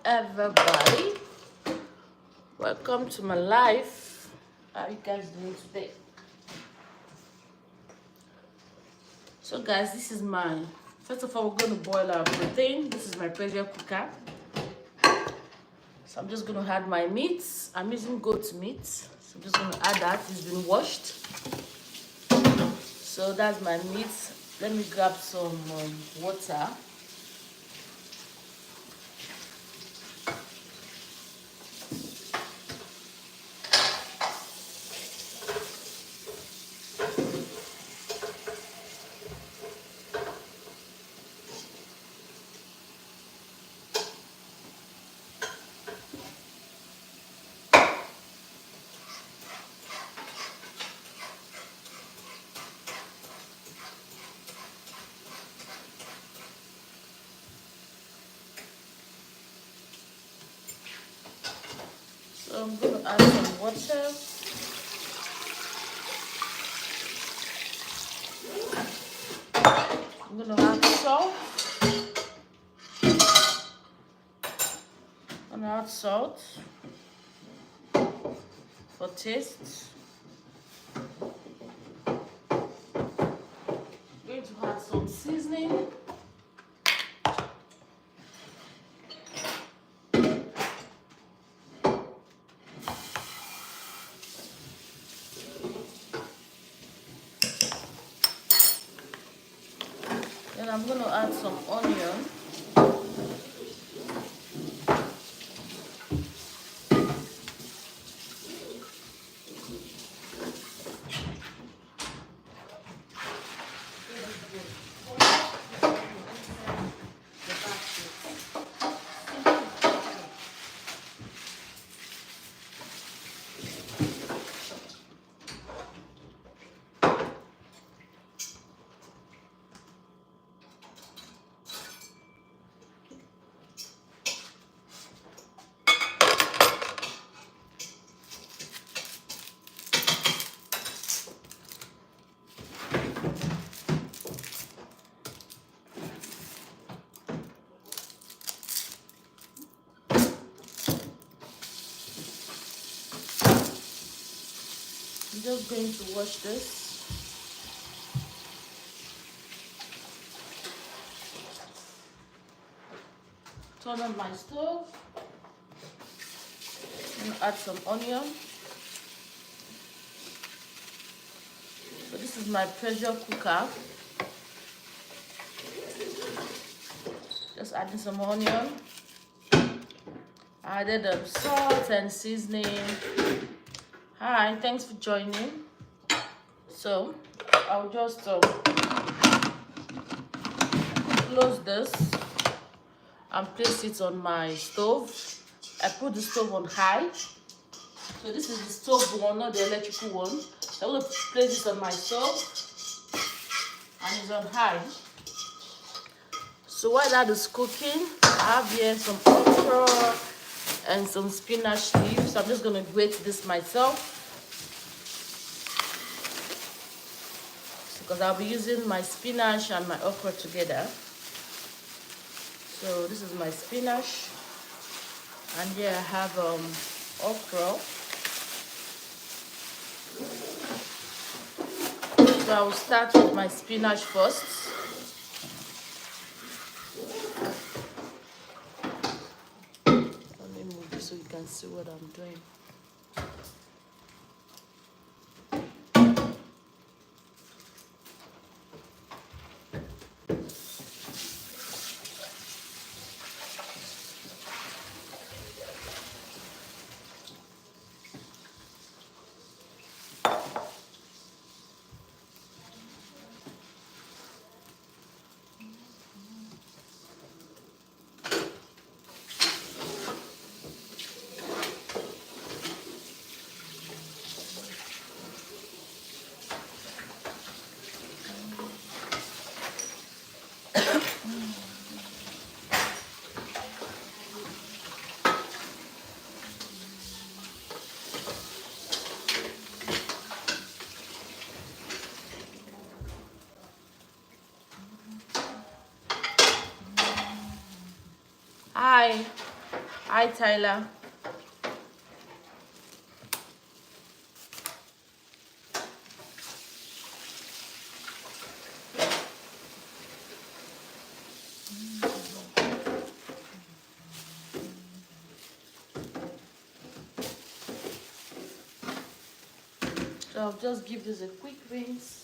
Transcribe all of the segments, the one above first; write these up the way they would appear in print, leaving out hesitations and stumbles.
everybody, welcome to my life. How are you guys doing today? So guys, this is mine. First of all, we're going to boil our protein. This is my pressure cooker. So I'm just going to add my meats. I'm using goat meat, so I'm just going to add that. It's been washed. So that's my meat. Let me grab some water. So I'm going to add some water. I'm going to add salt. I'm going to add salt for taste. I'm going to add some seasoning. Then I'm going to add some onion. I'm just going to wash this. Turn on my stove. I'm going to add some onion. So this is my pressure cooker. Just adding some onion. I added salt and seasoning. Hi, thanks for joining. So I'll just close this and place it on my stove. I put the stove on high. So this is the stove one, not the electrical one. So I'm going to place it on my stove and it's on high. So while that is cooking, I have here some okra and some spinach leaves. So I'm just going to grate this myself, because I'll be using my spinach and my okra together. So this is my spinach, and here I have okra. So I will start with my spinach first. Let me move this so you can see what I'm doing. Hi. Hi, Tyler. So I'll just give this a quick rinse.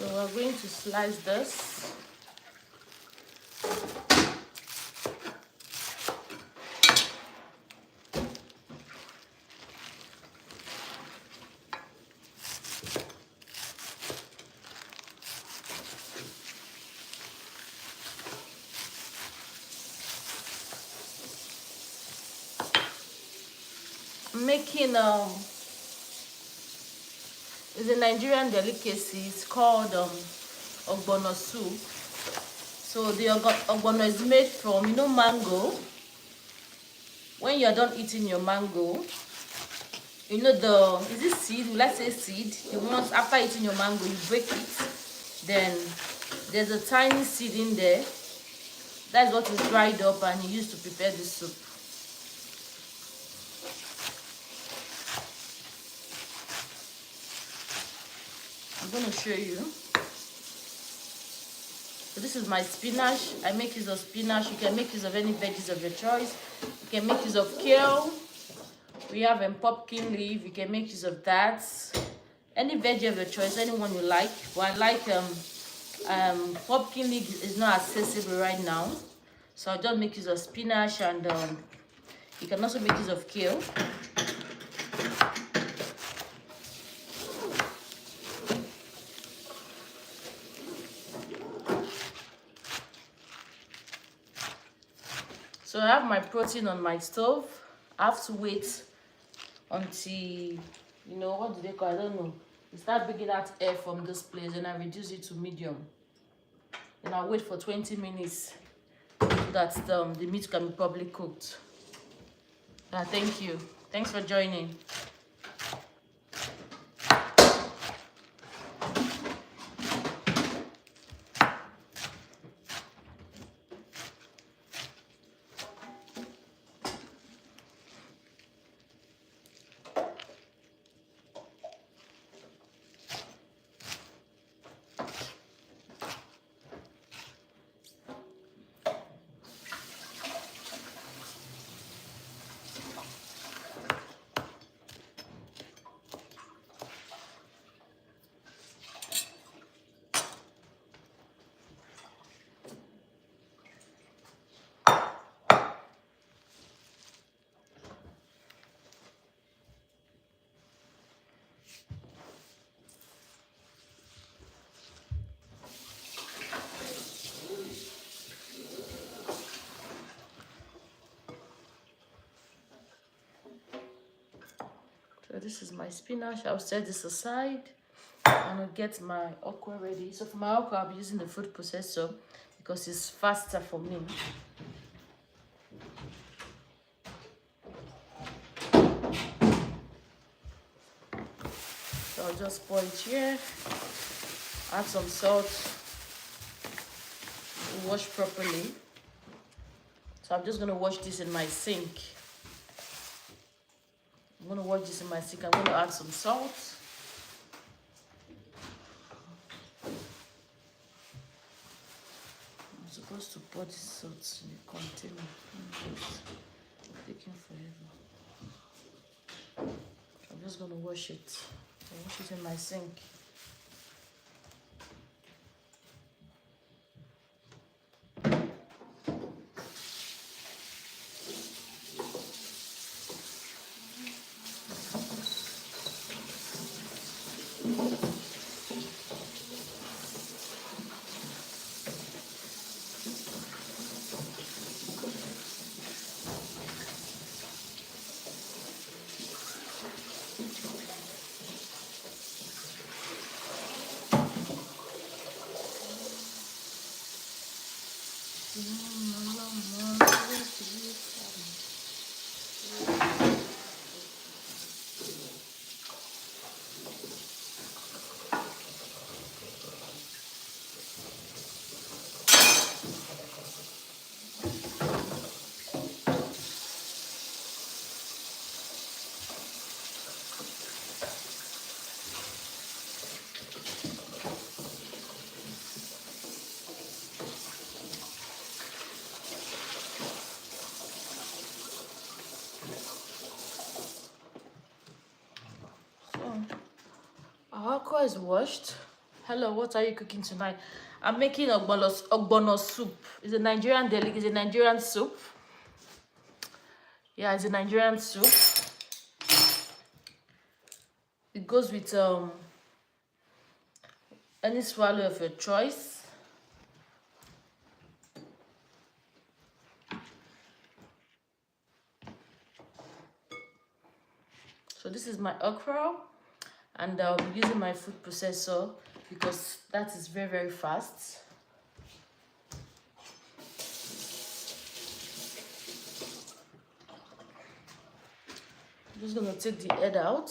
So we're going to slice this. I'm making it's a Nigerian delicacy. It's called Ogbono Soup. So the ogbono is made from, you know, mango. When you're done eating your mango, you know is it seed? Will I say seed? You want, after eating your mango, you break it. Then there's a tiny seed in there. That's what is dried up and you use to prepare the soup. I'm going to show you. So this is my spinach. I make use of spinach. You can make use of any veggies of your choice. You can make use of kale. We have pumpkin leaf. You can make use of that. Any veggie of your choice, anyone you like. But I like pumpkin leaf is not accessible right now. So I'll just make use of spinach, and you can also make use of kale. So I have my protein on my stove. I have to wait until, you know, what do they call it? I don't know. You start bringing out air from this place, and I reduce it to medium. Then I'll wait for 20 minutes so that the meat can be properly cooked. Thank you. Thanks for joining. So this is my spinach. I'll set this aside and I'll get my okra ready. So for my okra, I'll be using the food processor because it's faster for me. So I'll just pour it here, add some salt, wash properly. So I'm just going to wash this in my sink. I'm going to wash this in my sink. I'm going to add some salt. I'm supposed to pour this salt in a container. It's taking forever. I'm just going to wash it. I'll wash it in my sink. Our okra is washed. Hello, what are you cooking tonight? I'm making Ogbono soup. It's a Nigerian delicacy. It's a Nigerian soup. Yeah, it's a Nigerian soup. It goes with any swallow of your choice. So this is my okra, and I'll be using my food processor because that is very, very fast. I'm just gonna take the head out.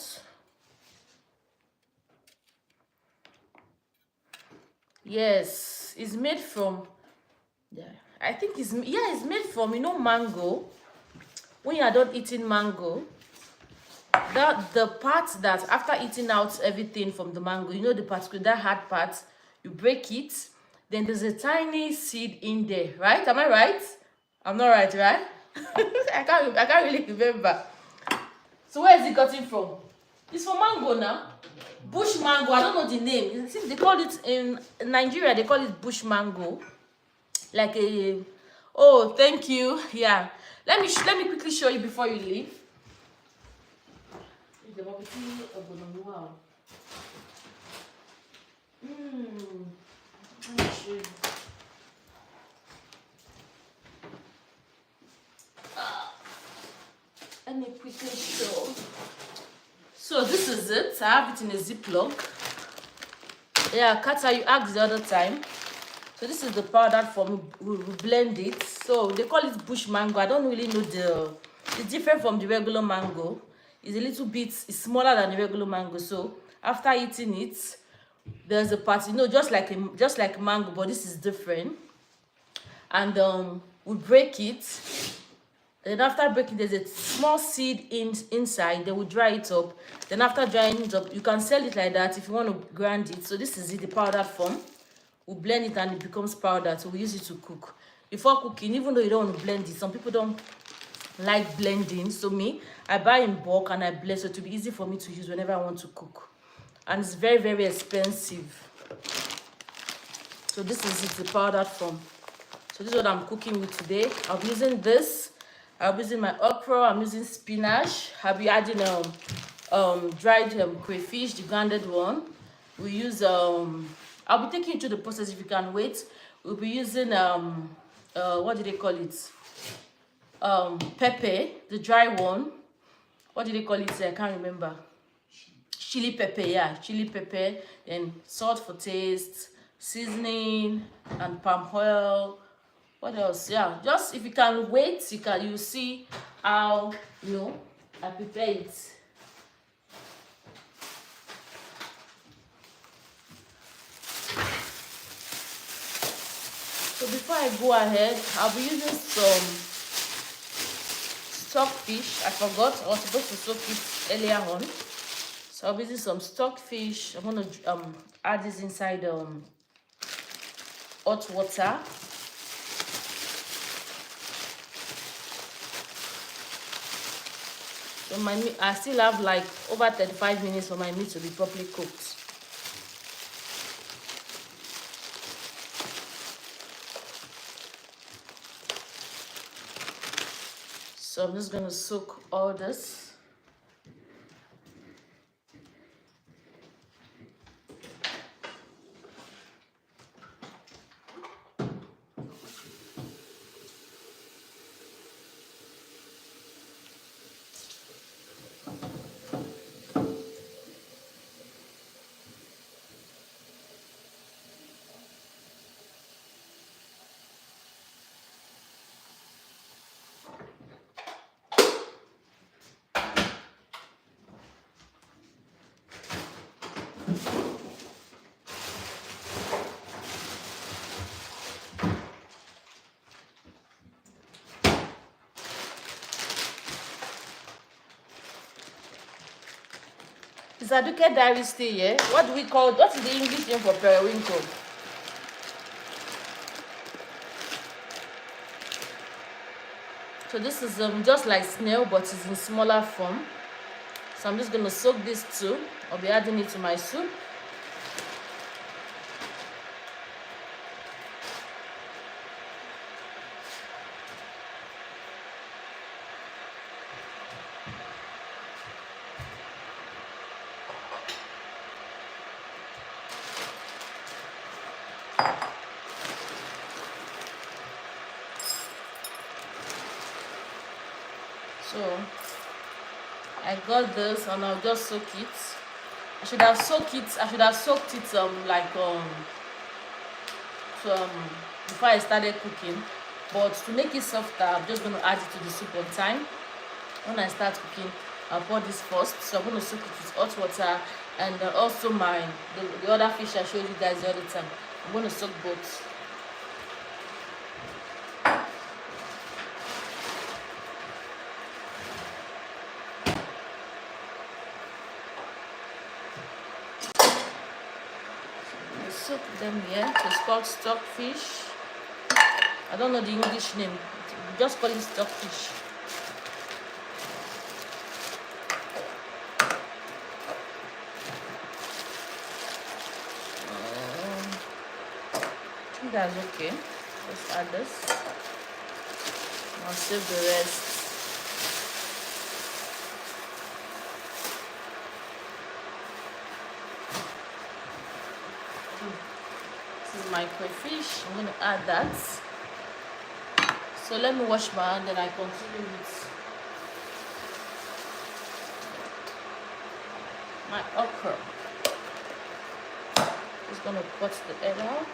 Yes, it's made from, yeah, I think it's made from, you know, mango. When you are done eating mango, that the part that after eating out everything from the mango, you know, the particular that hard part, you break it, then there's a tiny seed in there, right? Am I right? I'm not right, right? I can't really remember. So where is it gotten from? It's from mango now. Bush mango. I don't know the name. I think they call it in Nigeria. They call it bush mango. Like a. Oh, thank you. Yeah. Let me quickly show you before you leave. Let me show you. Let me quickly show. So this is it. I have it in a Ziploc. Yeah, Kata, you asked the other time. So this is the powder form. We blend it. So they call it bush mango. I don't really know it's different from the regular mango. It's a little bit, it's smaller than the regular mango. So after eating it, there's a part, you know, just like mango, but this is different. And we break it. Then after breaking, there's a small seed inside. They will dry it up. Then after drying it up, you can sell it like that if you want to grind it. So this is it, the powdered form. We blend it and it becomes powder. So we use it to cook. Before cooking, even though you don't want to blend it, some people don't like blending. So me, I buy in bulk and I blend, so it will be easy for me to use whenever I want to cook. And it's very, very expensive. So this is it, the powdered form. So this is what I'm cooking with today. I'll be using this. I'll be using my okra. I'm using spinach. I'll be adding dried crayfish, the grounded one. We use I'll be taking you to the process if you can wait. We'll be using what do they call it? Pepper, the dry one. What do they call it? I can't remember. Chili pepper, yeah, chili pepper. Then salt for taste, seasoning, and palm oil. What else? Yeah, just if you can wait, you see how, you know, I prepare it. So before I go ahead, I'll be using some stockfish. I forgot. I was supposed to soak it earlier on. So I'll be using some stock fish. I'm gonna add this inside hot water. So my meat, I still have like over 35 minutes for my meat to be properly cooked. So I'm just gonna soak all this. Is Aduke Diary still here? What do we call, what is the English name for periwinkle? So this is just like snail, but it's in smaller form. So I'm just going to soak this too. I'll be adding it to my soup. So I got this and I'll just soak it. I should have soaked it before I started cooking. But to make it softer, I'm just going to add it to the soup on time. When I start cooking, I'll pour this first. So I'm going to soak it with hot water, and also the other fish I showed you guys the other time. I'm going to soak both. Soak them here. It's called stockfish. I don't know the English name. Just call it stockfish. I think that's okay. Just add this. I'll save the rest. This is my crayfish. I'm going to add that. So let me wash my hand and I continue with my okra. Just going to cut the egg out.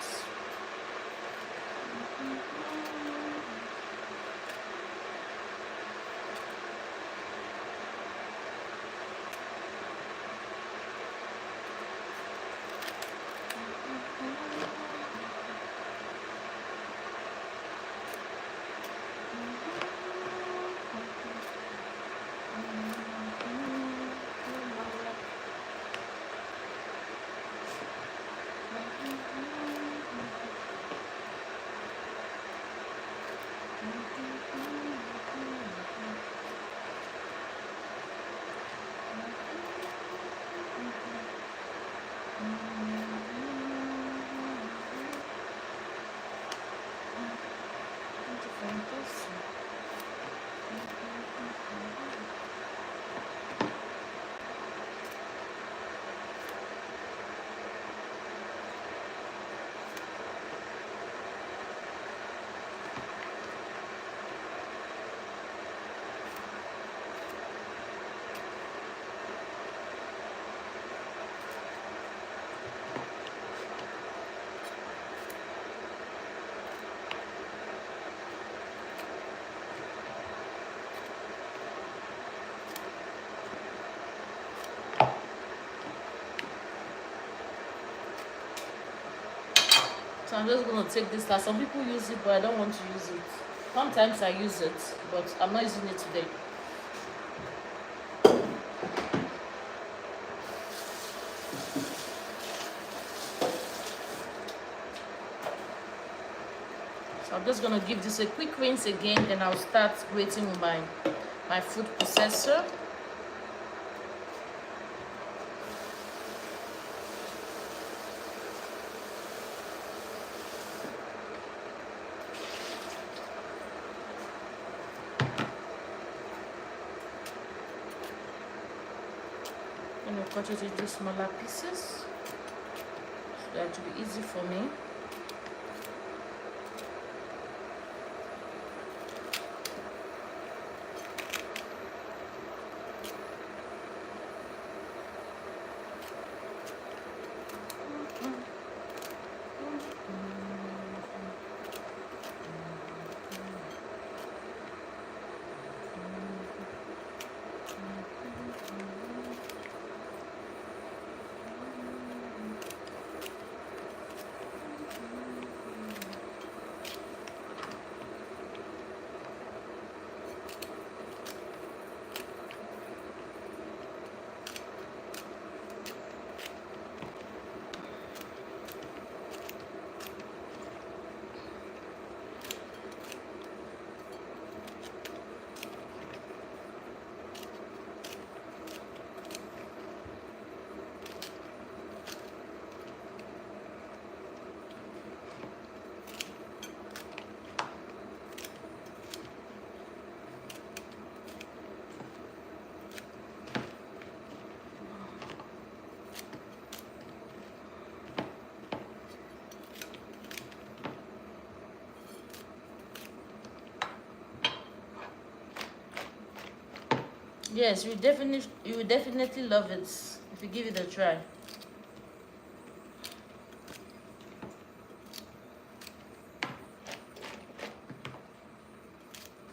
So I'm just going to take this last. Some people use it, but I don't want to use it. Sometimes I use it, but I'm not using it today. So I'm just gonna give this a quick rinse again, then I'll start grating with my food processor. I'm gonna cut it into smaller pieces so that it will be easy for me. Yes, you will definitely love it if you give it a try.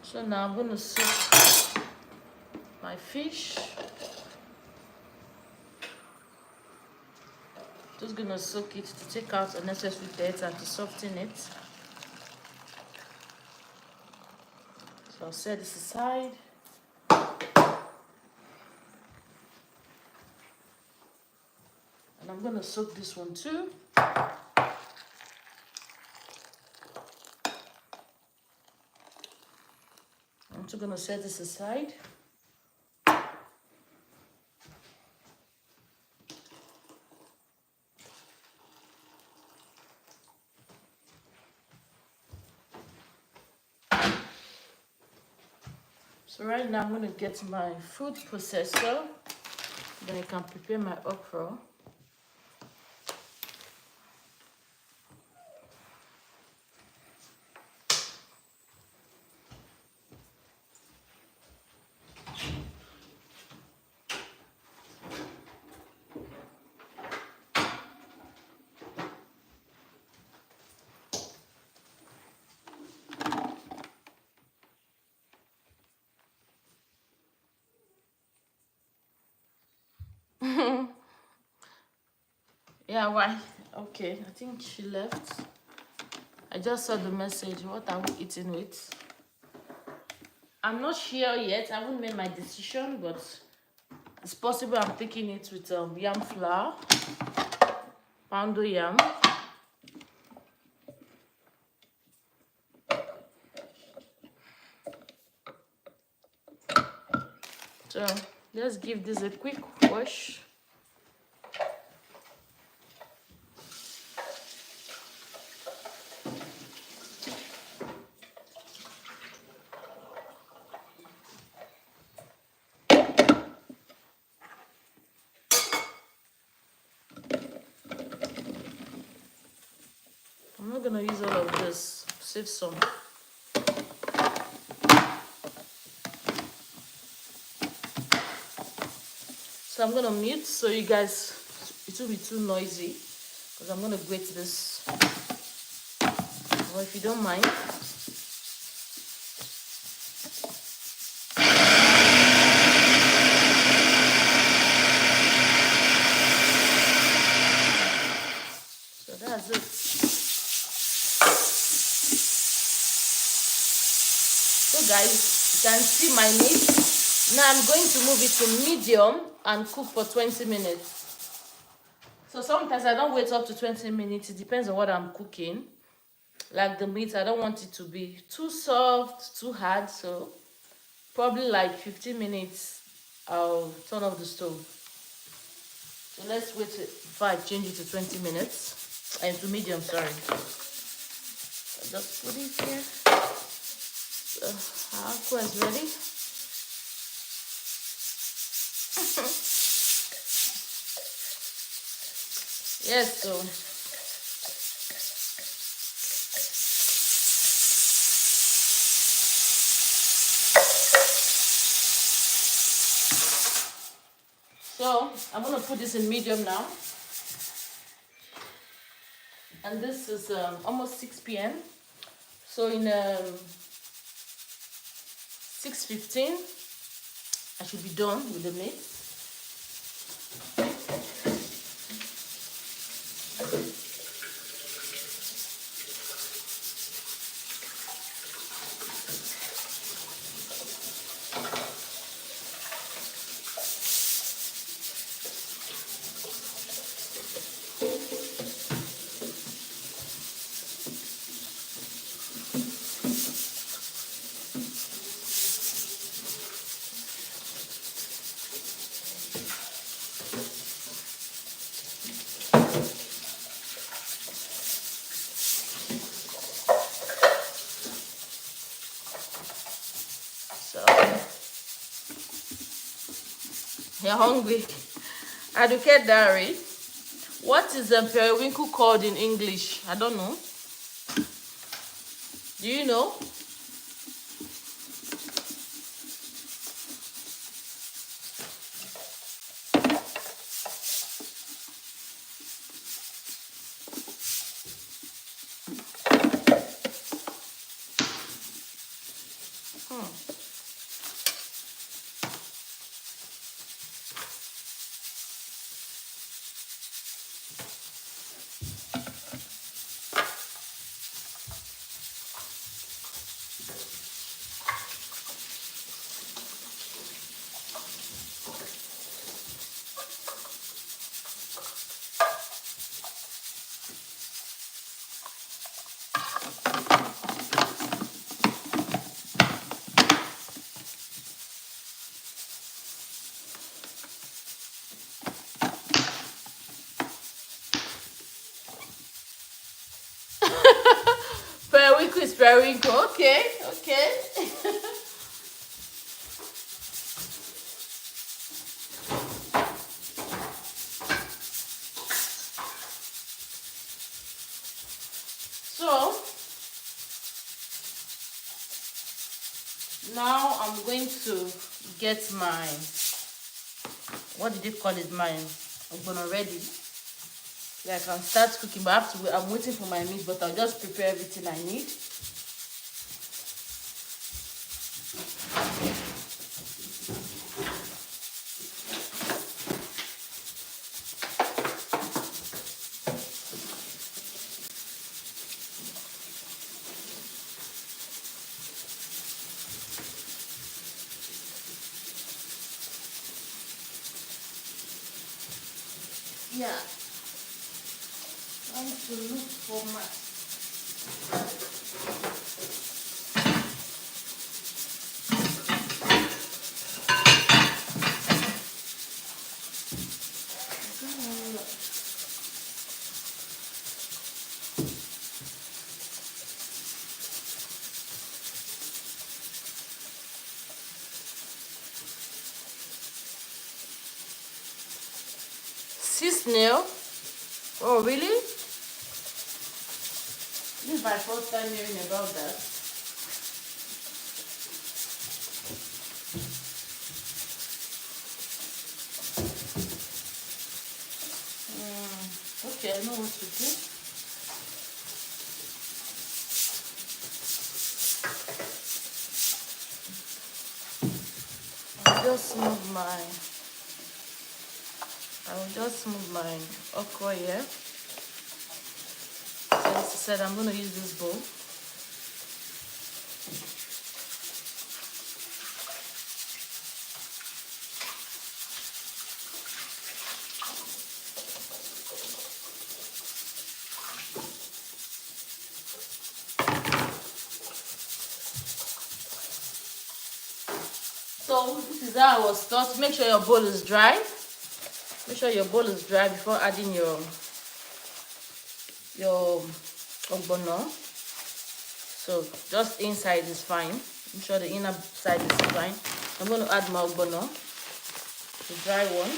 So now I'm going to soak my fish. Just going to soak it to take out unnecessary dirt and to soften it. So I'll set this aside. And I'm going to soak this one too. I'm just going to set this aside. So right now I'm going to get my food processor. Then I can prepare my okra. Yeah, why? Okay, I think she left. I just saw the message. What are we eating with? I'm not sure yet. I haven't made my decision, but it's possible I'm taking it with yam flour, poundo yam. So let's give this a quick wash. I'm not gonna use all of this, save some. So I'm gonna mute so you guys, it will be too noisy because I'm gonna grate this. Well, if you don't mind. So that's it. So guys, you can see my meat. Now I'm going to move it to medium and cook for 20 minutes. So sometimes I don't wait up to 20 minutes. It depends on what I'm cooking. like the meat. I don't want it to be too soft, too hard. So probably like 15 minutes I'll turn off the stove. So let's wait before I change it to 20 minutes and to medium, sorry. I'll just put it here. So our aqua is ready. Yes, so I'm gonna put this in medium now. And this is almost 6 p.m. So in 6:15 I should be done with the meat. So you're hungry. Aduke Dari. What is periwinkle called in English? I don't know. Do you know? Periwinkle is periwinkle. Okay, okay. So now I'm going to get my, what did they call it, my ogbono ready. Yeah, I can start cooking, but I have to wait. I'm waiting for my meat, but I'll just prepare everything I need. Yeah. I need to look for my snail. Oh, really? This is my first time hearing about that. Okay, I know what to do. I will just move my okra here. So as I said, I'm going to use this bowl. is how I was taught. Make sure your bowl is dry. Make sure your bowl is dry before adding your ogbono. So just inside is fine. Make sure the inner side is fine. I'm going to add my ogbono, the dry one.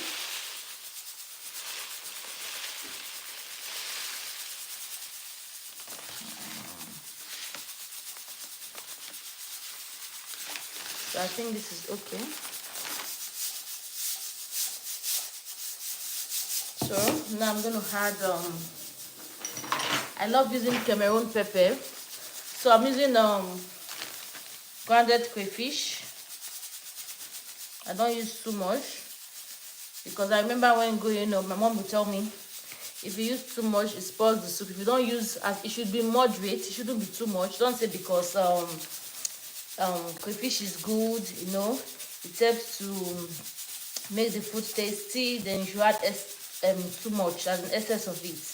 So I think this is okay. So now I'm going to add, I love using Cameroon pepper. So I'm using grounded crayfish. I don't use too much because I remember when going, my mom would tell me if you use too much, it spoils the soup. If you don't use, it should be moderate. It shouldn't be too much. Don't say because crayfish is good, it helps to make the food tasty, then you should add too much, as an excess of it.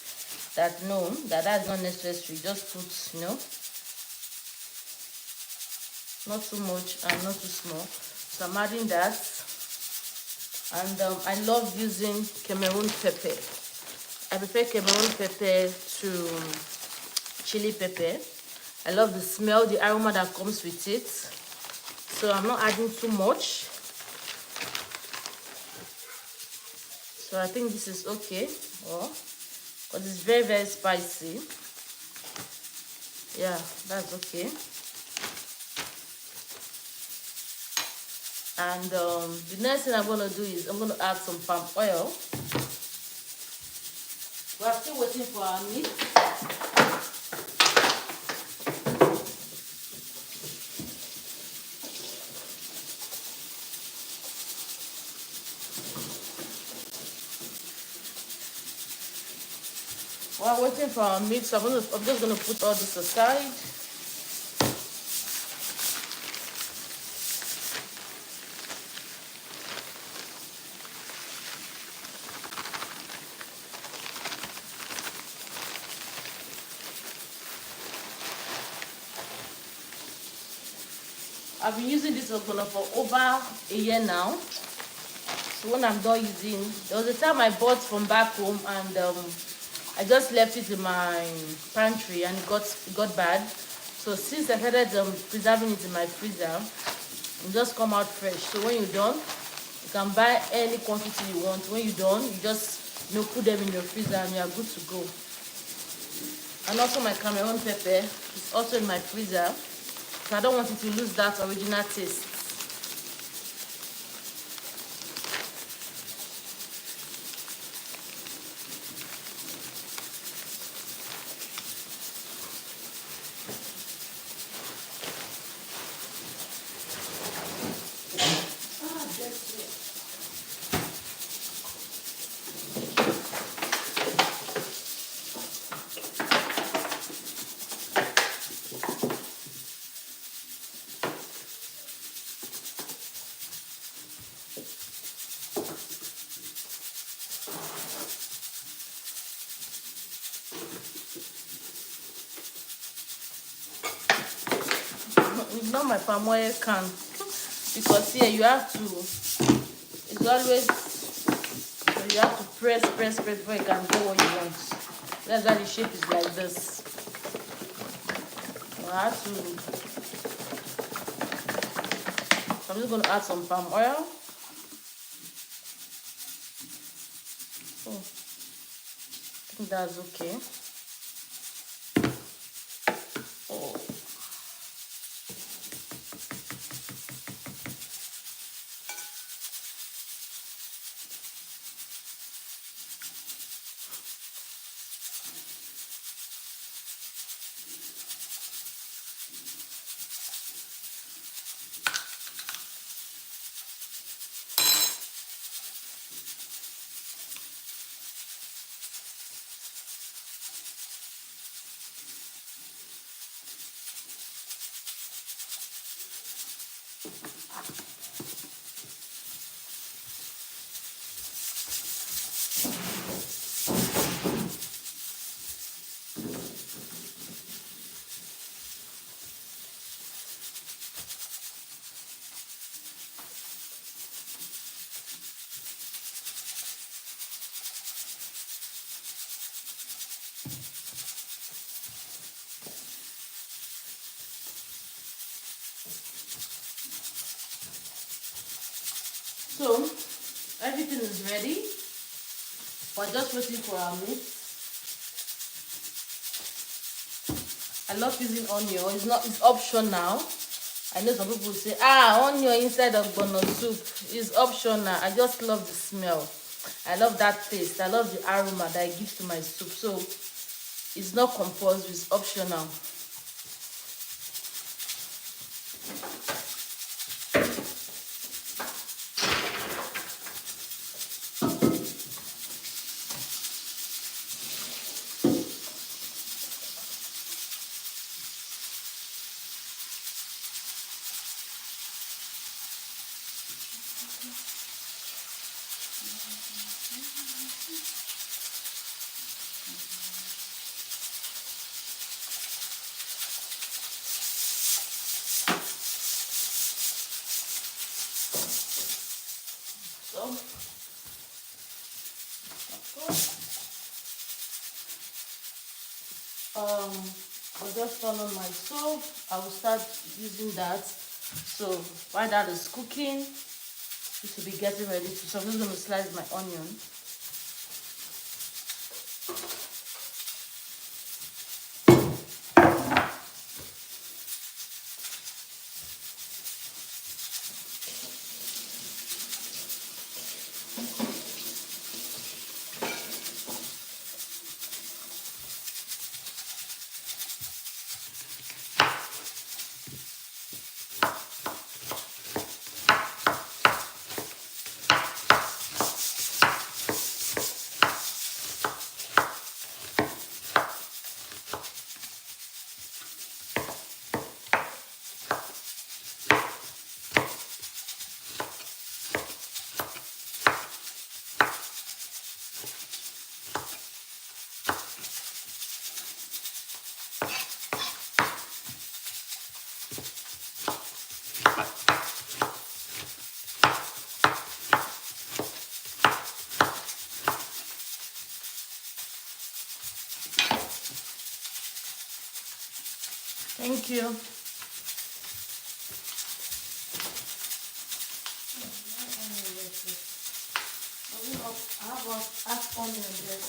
That's not necessary. Just put, not too much and not too small. So I'm adding that. And I love using Cameroon pepper. I prefer Cameroon pepper to chili pepper. I love the smell, the aroma that comes with it. So I'm not adding too much. So I think this is okay. Because it's very, very spicy. Yeah, that's okay. And the next thing I'm going to do is I'm going to add some palm oil. We're still waiting for our meat. While waiting for our meat, so I'm just going to put all this aside. I've been using this ogbono for over a year now. So when I'm done using, there was a time I bought from back home and I just left it in my pantry and it got bad. So since I started preserving it in my freezer, it just come out fresh. So when you're done, you can buy any quantity you want. When you're done, you just put them in your freezer and you are good to go. And also my Cameroon pepper is also in my freezer. I don't want it to lose that original taste. Not my palm oil can, because here you have to, it's always, you have to press before you can get what you want. That's why the shape is like this. I have to, I'm just going to add some palm oil. I think that's okay. So everything is ready. We're just waiting for our meat. I love using onion. It's optional. I know some people say, onion inside of ogbono soup is optional. I just love the smell. I love that taste. I love the aroma that it gives to my soup. So it's not compulsory, it's optional. So, I'll just turn on my stove. I will start using that. So while that is cooking, this will be getting ready to. So I'm just going to slice my onion. Thank you. I have half onion there.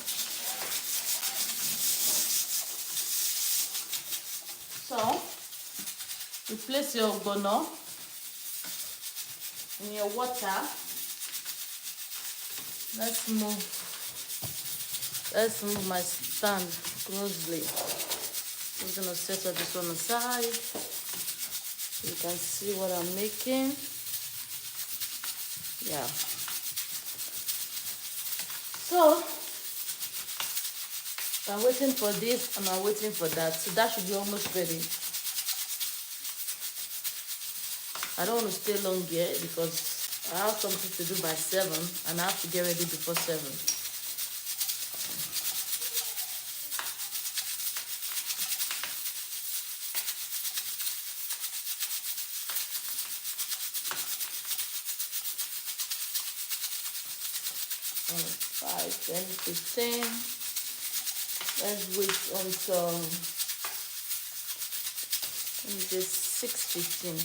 So, you place your ogbono in your water. Let's move my stand closely. I'm just gonna set up this one aside so you can see what I'm making. Yeah. So I'm waiting for this and I'm waiting for that. So that should be almost ready. I don't want to stay long here because I have something to do by 7 and I have to get ready before 7. Five, 10, 15. Let's wait until 6:15.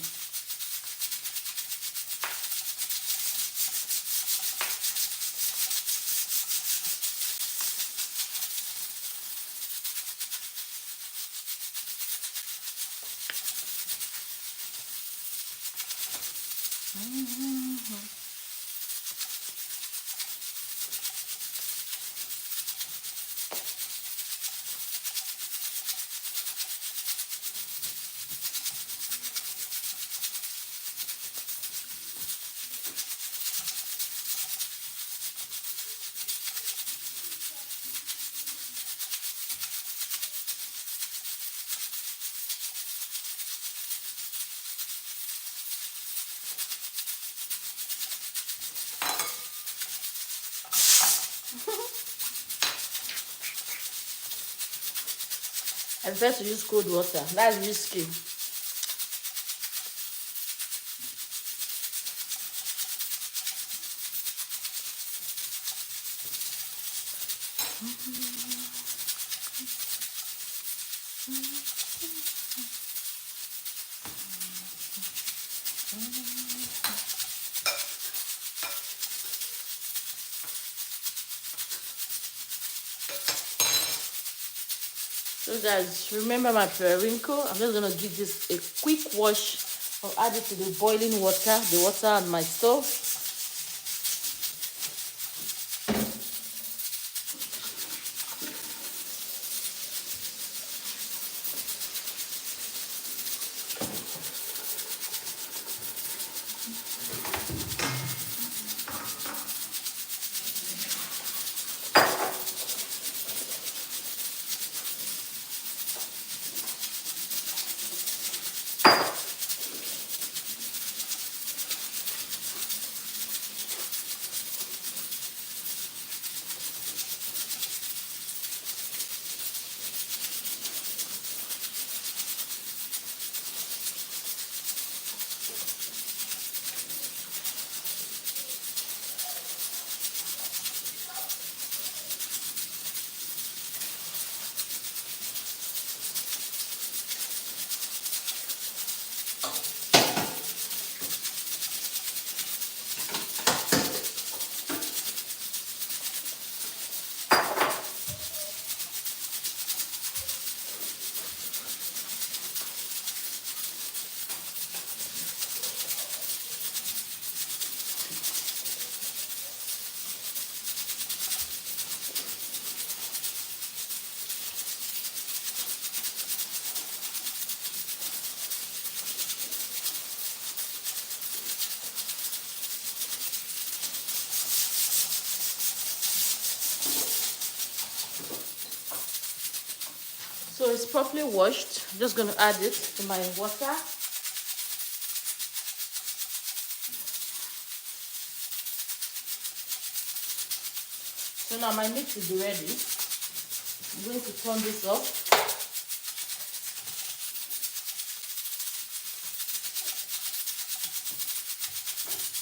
I prefer to use cold water. That's risky. So guys, remember my periwinkle. I'm just gonna give this a quick wash. I'll add it to the boiling water, the water on my stove. So it's properly washed. I'm just going to add it to my water. So now my meat will be ready. I'm going to turn this off.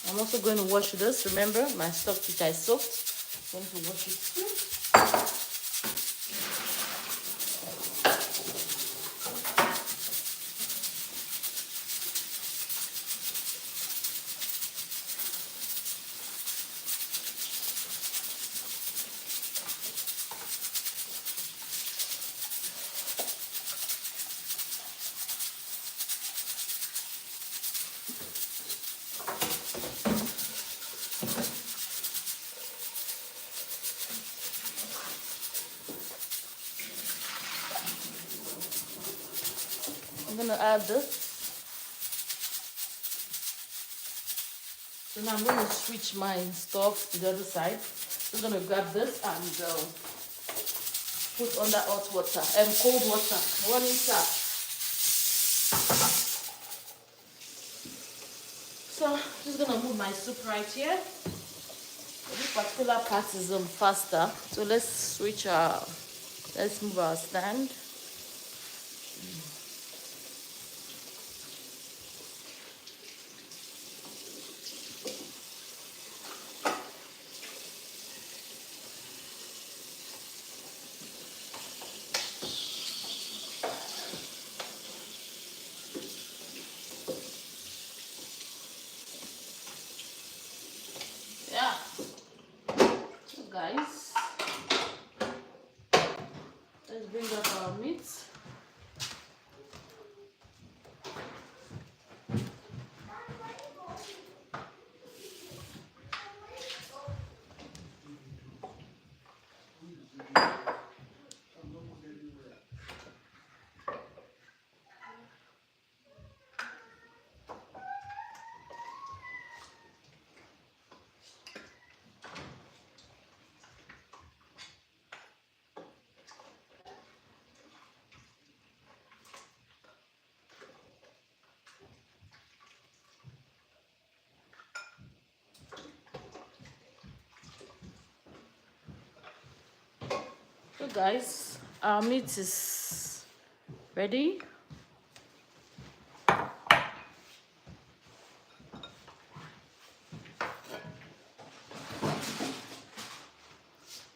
I'm also going to wash this. Remember my stock which I soaked. I'm going to wash it too. I'm going to add this. So now I'm going to switch my stuff to the other side. I'm going to grab this and put under hot water and cold water, running tap. So I'm just going to move my soup right here. This particular part is faster. So let's move our stand. Guys, let's bring up our meat. So guys, our meat is ready.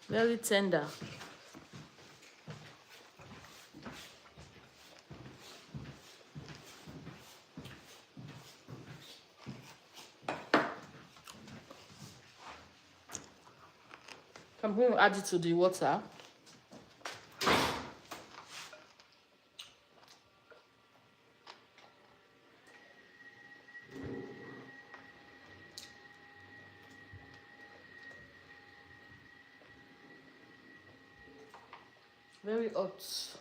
Very tender. going to add it to the water. Very hot.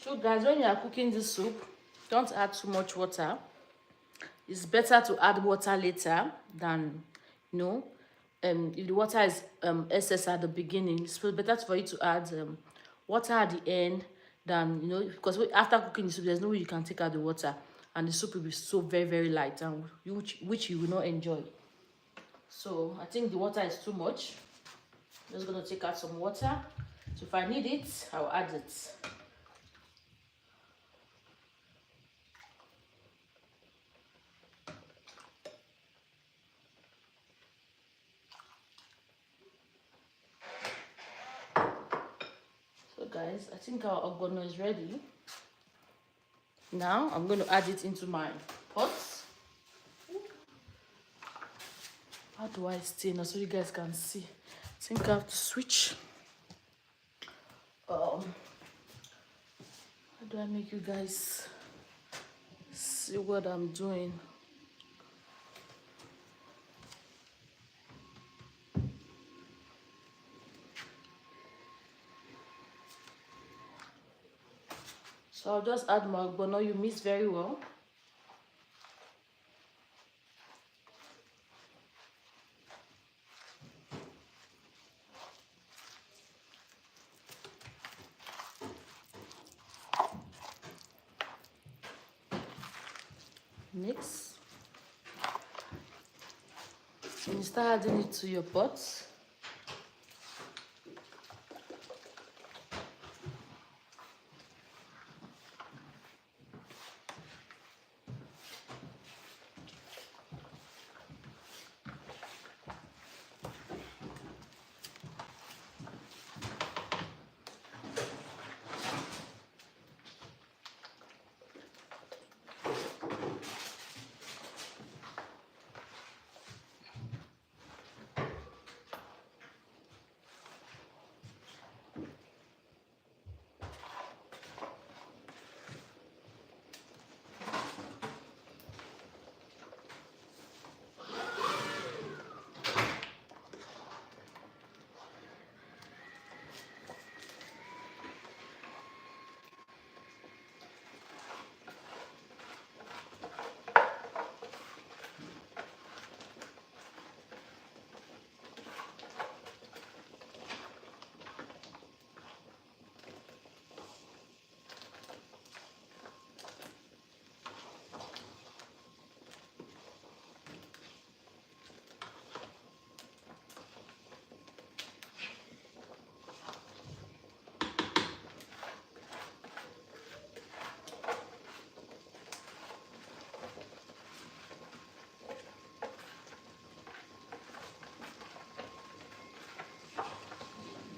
So guys, when you are cooking this soup, don't add too much water. It's better to add water later than, you know, if the water is excess at the beginning. It's better for you to add water at the end than, you know, because after cooking the soup, there's no way you can take out the water, and the soup will be so very, very light, and which you will not enjoy. So I think the water is too much. I'm just gonna take out some water. So if I need it, I'll add it. So guys, I think our ogbono is ready. Now I'm going to add it into my pot. How do I stain so you guys can see? I think I have to switch. How do I make you guys see what I'm doing? So I'll just add my ogbono. You mix very well. Mix. And you start adding it to your pot.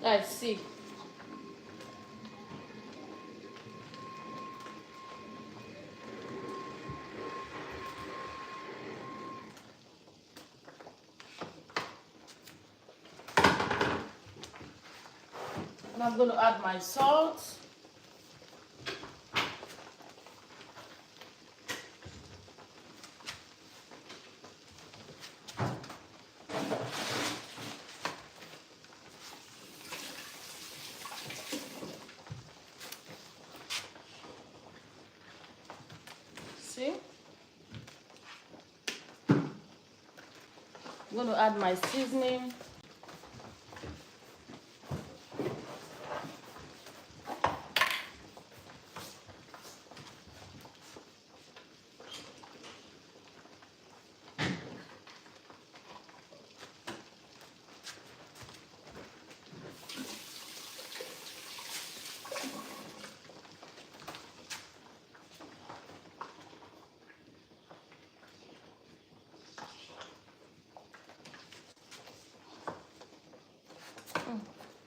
Guys, see. And I'm going to add my salt. See? I'm going to add my seasoning.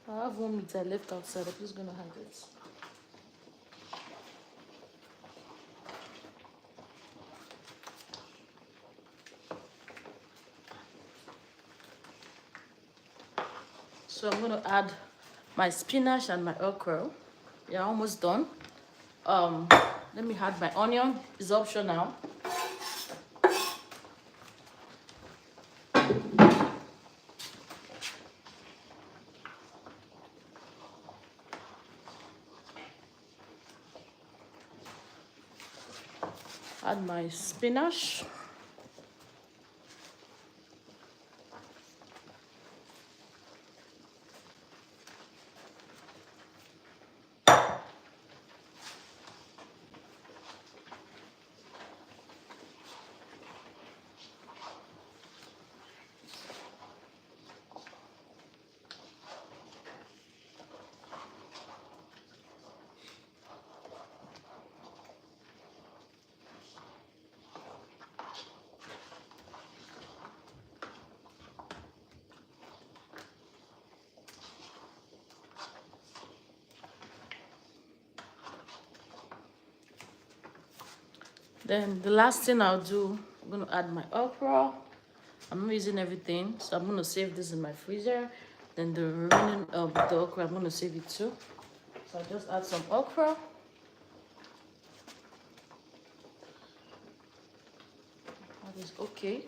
I have one meat I left outside. I'm just gonna have it. So I'm gonna add my spinach and my okra. Yeah, almost done. Let me add my onion. It's optional. Add my spinach. Then the last thing I'll do, I'm gonna add my okra. I'm not using everything, so I'm gonna save this in my freezer. Then the remaining of the okra, I'm gonna save it too. So I'll just add some okra. That is okay.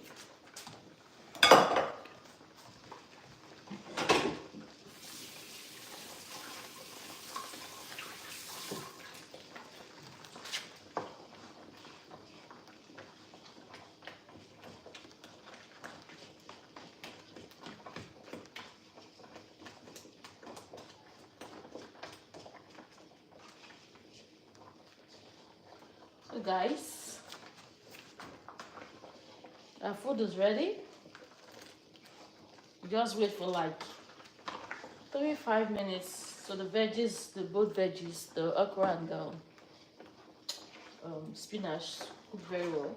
So guys, our food is ready. Just wait for like 5 minutes. So the veggies, both veggies, the okra and the spinach cook very well.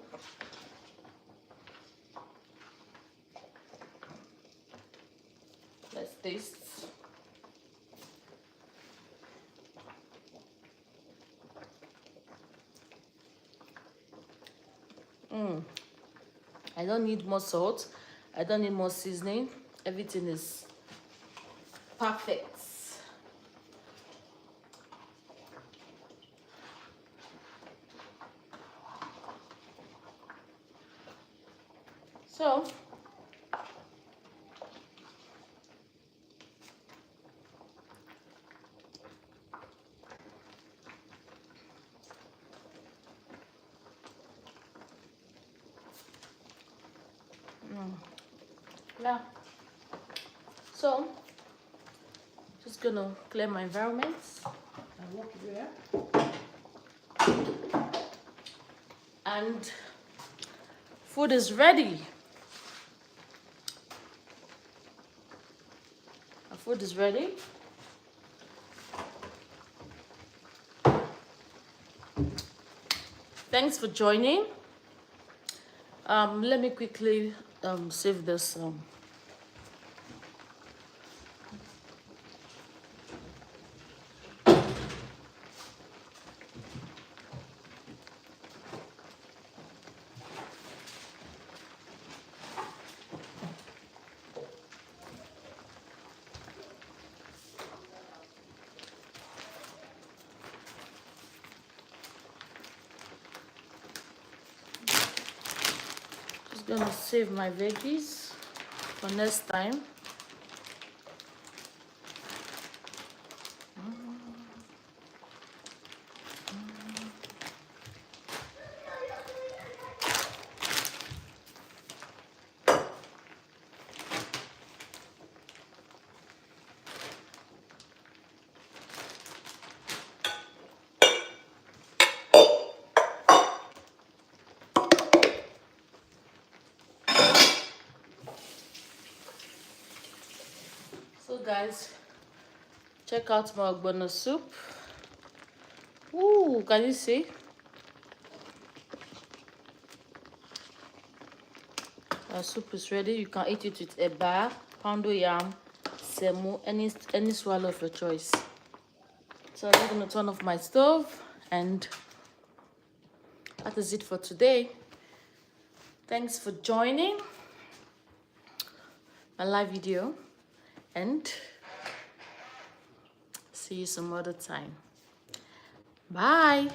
Let's taste. I don't need more salt. I don't need more seasoning. Everything is perfect. So yeah, so just gonna clear my environment and walk here, and food is ready. Our food is ready. Thanks for joining. Let me quickly save this. Just gonna save my veggies for next time. So guys, check out my Ogbono soup. Ooh, can you see? Our soup is ready. You can eat it with eba, poundo yam, semo, any swallow of your choice. So I'm going to turn off my stove, and that is it for today. Thanks for joining my live video, and see you some other time. Bye.